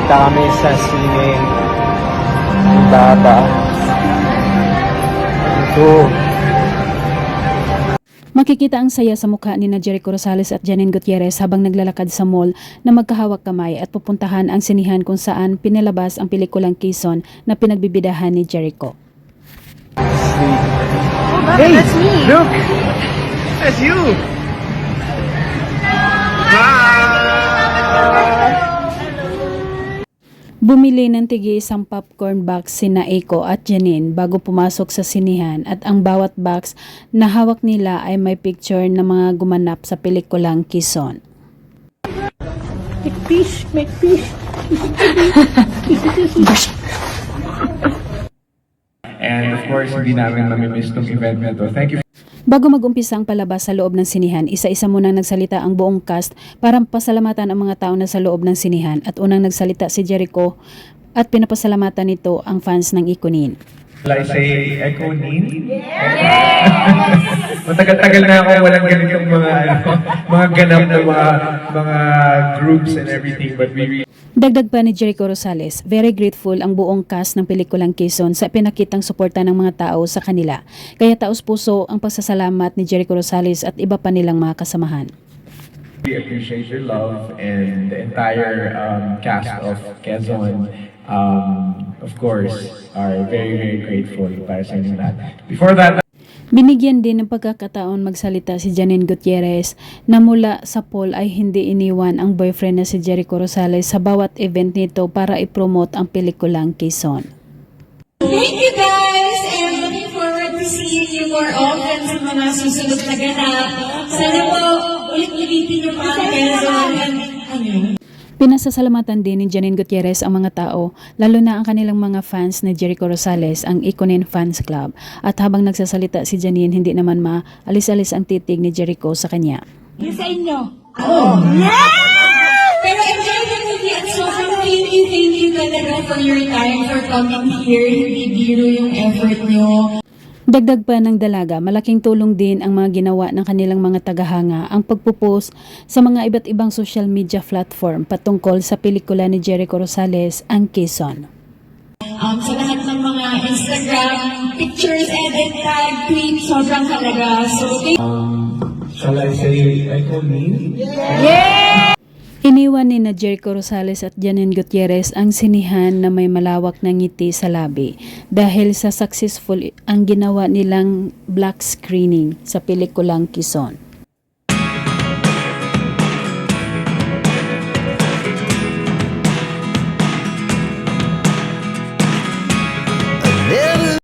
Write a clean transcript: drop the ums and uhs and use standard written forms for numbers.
Punta kami sa sine. Baba. Ito. Makikita ang saya sa mukha ni na Jericho Rosales at Janine Gutierrez habang naglalakad sa mall na magkahawak kamay at pupuntahan ang sinihan kung saan pinalabas ang pelikulang Quezon na pinagbibidahan ni Jericho. Hey, that's me. Look, that's you. Bumili ng tig-isang popcorn box sina Eiko at Janine bago pumasok sa sinihan at ang bawat box na hawak nila ay may picture ng mga gumanap sa pelikulang Quezon. Make fish, make fish. And of course, hindi namin mamimiss tong event na to. Thank you. Bago mag-umpisa ang palabas sa loob ng sinihan, isa-isa munang nagsalita ang buong cast para pasalamatan ang mga tao na sa loob ng sinihan at unang nagsalita si Jericho at pinapasalamatan nito ang fans ng Ikonin. Will I say Ikonin? Matagal-tagal na ako walang ganitong mga ganap na mga groups and everything, but we really Dagdag pa ni Jericho Rosales, very grateful ang buong cast ng pelikulang Quezon sa pinakitang suporta ng mga tao sa kanila. Kaya taos puso ang pasasalamat ni Jericho Rosales at iba pa nilang mga kasamahan. We appreciate your love and the entire cast of Quezon, of course, are very, very grateful para sa inyo lahat. Before that, Binigyan din ng pagkakataon magsalita si Janine Gutierrez na mula sa poll ay hindi iniwan ang boyfriend na si Jericho Rosales sa bawat event nito para i-promote ang pelikulang Quezon. Thank you guys, and looking forward to seeing you more often sa mga susunod na ganap. Sana po ulit-ulitin niyo pa ang Quezon and Pinasasalamatan din ni Janine Gutierrez ang mga tao, lalo na ang kanilang mga fans ni Jericho Rosales, ang Ikonin Fans Club. At habang nagsasalita si Janine, hindi naman maalis-alis ang titig ni Jericho sa kanya. Yung sa inyo. Oh, yeah! Pero enjoy the movie at sobrang thank you talaga for your time, for coming here. Hindi biro yung effort niyo. Dagdag pa ng dalaga, malaking tulong din ang mga ginawa ng kanilang mga tagahanga ang pagpupost sa mga iba't ibang social media platform patungkol sa pelikula ni Jericho Rosales, ang Quezon. Sa lahat ng mga Instagram pictures, edit, tag, tweet, sobrang halaga. So, shall I say Ikonin? Iniwan ni na Jericho Rosales at Janine Gutierrez ang sinihan na may malawak na ngiti sa labi dahil sa successful ang ginawa nilang black screening sa pelikulang Quezon.